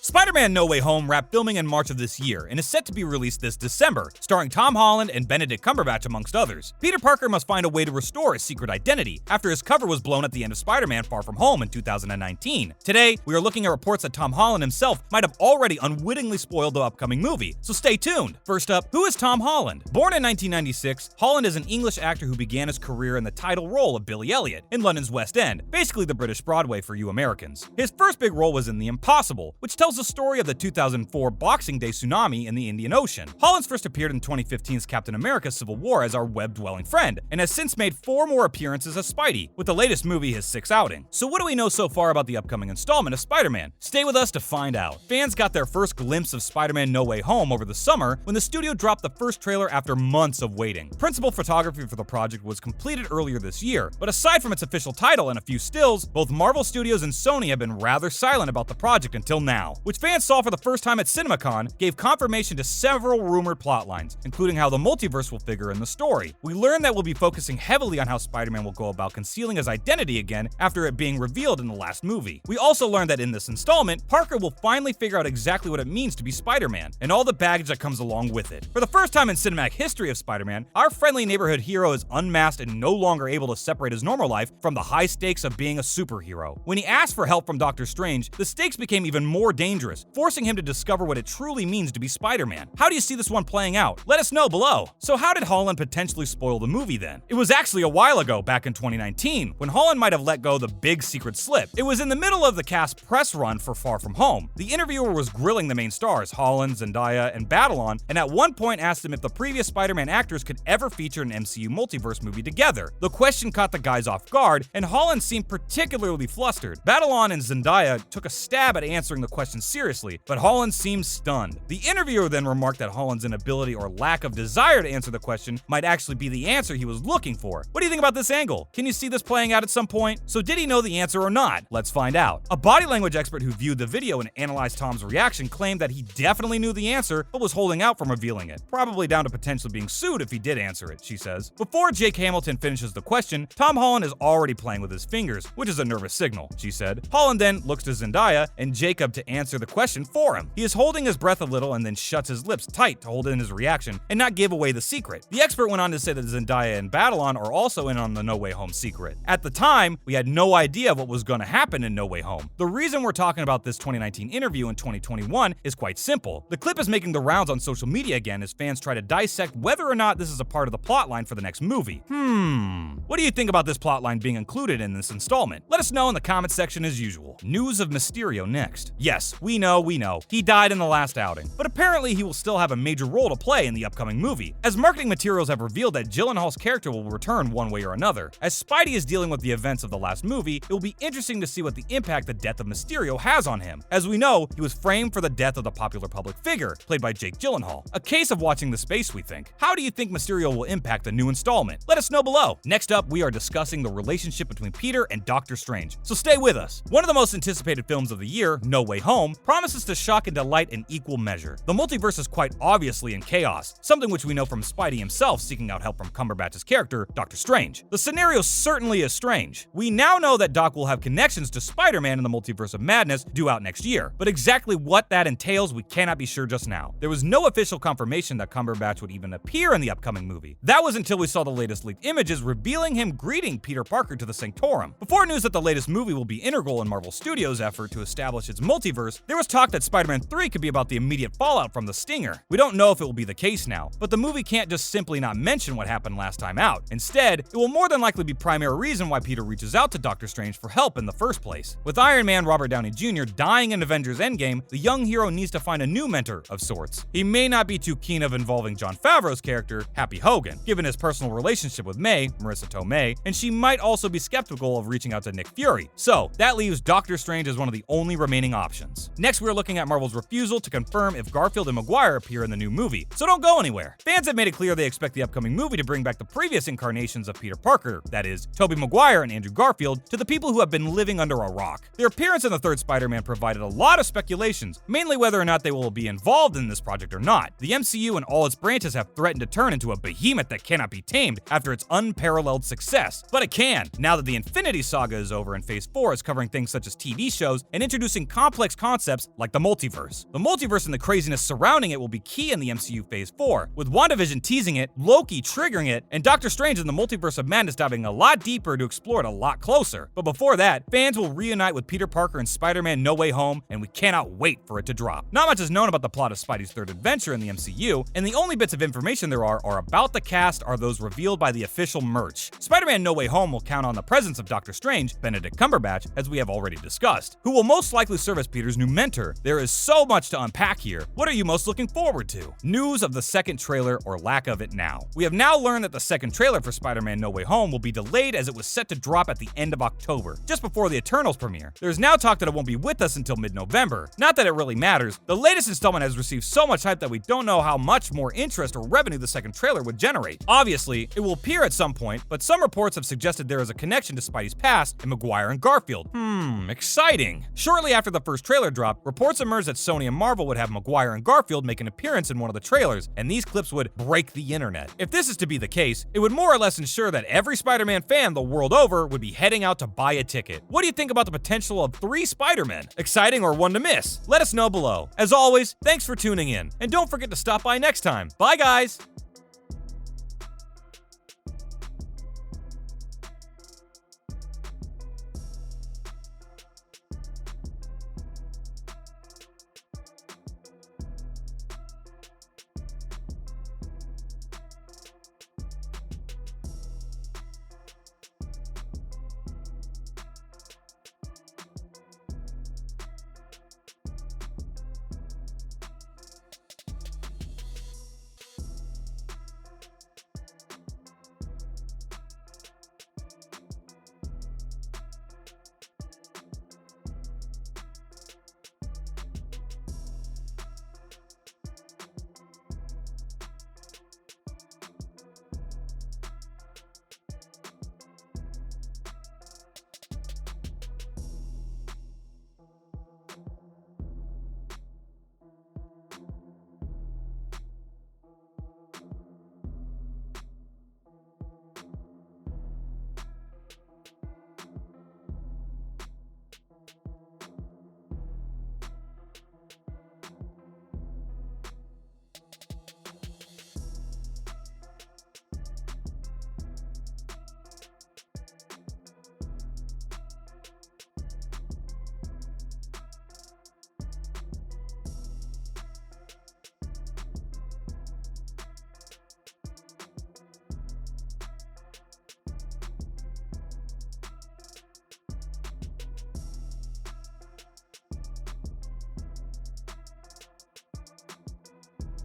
Spider-Man No Way Home wrapped filming in March of this year and is set to be released this December, starring Tom Holland and Benedict Cumberbatch amongst others. Peter Parker must find a way to restore his secret identity after his cover was blown at the end of Spider-Man Far From Home in 2019. Today, we are looking at reports that Tom Holland himself might have already unwittingly spoiled the upcoming movie, so stay tuned. First up, who is Tom Holland? Born in 1996, Holland is an English actor who began his career in the title role of Billy Elliot in London's West End, basically the British Broadway for you Americans. His first big role was in The Impossible, which tells the story of the 2004 Boxing Day tsunami in the Indian Ocean. Holland first appeared in 2015's Captain America Civil War as our web-dwelling friend, and has since made 4 more appearances as Spidey, with the latest movie his 6th outing. So what do we know so far about the upcoming installment of Spider-Man? Stay with us to find out. Fans got their first glimpse of Spider-Man No Way Home over the summer when the studio dropped the first trailer after months of waiting. Principal photography for the project was completed earlier this year, but aside from its official title and a few stills, both Marvel Studios and Sony have been rather silent about the project until now, which fans saw for the first time at CinemaCon, gave confirmation to several rumored plotlines, including how the multiverse will figure in the story. We learned that we'll be focusing heavily on how Spider-Man will go about concealing his identity again after it being revealed in the last movie. We also learned that in this installment, Parker will finally figure out exactly what it means to be Spider-Man, and all the baggage that comes along with it. For the first time in cinematic history of Spider-Man, our friendly neighborhood hero is unmasked and no longer able to separate his normal life from the high stakes of being a superhero. When he asked for help from Doctor Strange, the stakes became even more dangerous, forcing him to discover what it truly means to be Spider-Man. How do you see this one playing out? Let us know below. So how did Holland potentially spoil the movie then? It was actually a while ago, back in 2019, when Holland might have let go the big secret slip. It was in the middle of the cast press run for Far From Home. The interviewer was grilling the main stars, Holland, Zendaya, and Babylon, and at one point asked him if the previous Spider-Man actors could ever feature an MCU multiverse movie together. The question caught the guys off guard, and Holland seemed particularly flustered. Babylon and Zendaya took a stab at answering the question seriously, but Holland seemed stunned. The interviewer then remarked that Holland's inability or lack of desire to answer the question might actually be the answer he was looking for. What do you think about this angle? Can you see this playing out at some point? So did he know the answer or not? Let's find out. A body language expert who viewed the video and analyzed Tom's reaction claimed that he definitely knew the answer, but was holding out from revealing it. Probably down to potentially being sued if he did answer it, she says. Before Jake Hamilton finishes the question, Tom Holland is already playing with his fingers, which is a nervous signal, she said. Holland then looks to Zendaya and Jacob to answer the question for him. He is holding his breath a little and then shuts his lips tight to hold in his reaction and not give away the secret. The expert went on to say that Zendaya and Babylon are also in on the No Way Home secret. At the time, we had no idea what was going to happen in No Way Home. The reason we're talking about this 2019 interview in 2021 is quite simple. The clip is making the rounds on social media again as fans try to dissect whether or not this is a part of the plotline for the next movie. What do you think about this plotline being included in this installment? Let us know in the comments section as usual. News of Mysterio next. Yes, we know. He died in the last outing, but apparently he will still have a major role to play in the upcoming movie, as marketing materials have revealed that Gyllenhaal's character will return one way or another. As Spidey is dealing with the events of the last movie, it will be interesting to see what the impact the death of Mysterio has on him. As we know, he was framed for the death of the popular public figure, played by Jake Gyllenhaal. A case of watching the space, we think. How do you think Mysterio will impact the new installment? Let us know below. Next up, we are discussing the relationship between Peter and Doctor Strange, so stay with us. One of the most anticipated films of the year, No Way Home, promises to shock and delight in equal measure. The multiverse is quite obviously in chaos, something which we know from Spidey himself seeking out help from Cumberbatch's character, Doctor Strange. The scenario certainly is strange. We now know that Doc will have connections to Spider-Man in the Multiverse of Madness due out next year, but exactly what that entails we cannot be sure just now. There was no official confirmation that Cumberbatch would even appear in the upcoming movie. That was until we saw the latest leaked images revealing him greeting Peter Parker to the Sanctorum. Before news that the latest movie will be integral in Marvel Studios' effort to establish its multiverse, there was talk that Spider-Man 3 could be about the immediate fallout from the stinger. We don't know if it will be the case now, but the movie can't just simply not mention what happened last time out. Instead, it will more than likely be primary reason why Peter reaches out to Doctor Strange for help in the first place. With Iron Man Robert Downey Jr. dying in Avengers Endgame, the young hero needs to find a new mentor of sorts. He may not be too keen of involving Jon Favreau's character, Happy Hogan, given his personal relationship with May, Marissa Tomei, and she might also be skeptical of reaching out to Nick Fury. So, that leaves Doctor Strange as one of the only remaining options. Next, we're looking at Marvel's refusal to confirm if Garfield and Maguire appear in the new movie, so don't go anywhere. Fans have made it clear they expect the upcoming movie to bring back the previous incarnations of Peter Parker, that is, Tobey Maguire and Andrew Garfield, to the people who have been living under a rock. Their appearance in the third Spider-Man provided a lot of speculations, mainly whether or not they will be involved in this project or not. The MCU and all its branches have threatened to turn into a behemoth that cannot be tamed after its unparalleled success. But it can, now that the Infinity Saga is over and Phase 4 is covering things such as TV shows and introducing complex complex concepts like the multiverse. The multiverse and the craziness surrounding it will be key in the MCU Phase 4, with WandaVision teasing it, Loki triggering it, and Doctor Strange in the Multiverse of Madness diving a lot deeper to explore it a lot closer. But before that, fans will reunite with Peter Parker in Spider-Man No Way Home, and we cannot wait for it to drop. Not much is known about the plot of Spidey's third adventure in the MCU, and the only bits of information there are about the cast are those revealed by the official merch. Spider-Man No Way Home will count on the presence of Doctor Strange, Benedict Cumberbatch, as we have already discussed, who will most likely serve as Peter's new mentor. There is so much to unpack here. What are you most looking forward to? News of the second trailer or lack of it now. We have now learned that the second trailer for Spider-Man No Way Home will be delayed as it was set to drop at the end of October, just before the Eternals premiere. There's now talk that it won't be with us until mid-November. Not that it really matters. The latest installment has received so much hype that we don't know how much more interest or revenue the second trailer would generate. Obviously, it will appear at some point, but some reports have suggested there is a connection to Spidey's past in Maguire and Garfield. Exciting. Shortly after the first trailer dropped, reports emerged that Sony and Marvel would have Maguire and Garfield make an appearance in one of the trailers, and these clips would break the internet. If this is to be the case, it would more or less ensure that every Spider-Man fan the world over would be heading out to buy a ticket. What do you think about the potential of 3 Spider-Men? Exciting or one to miss? Let us know below. As always, thanks for tuning in, and don't forget to stop by next time. Bye guys!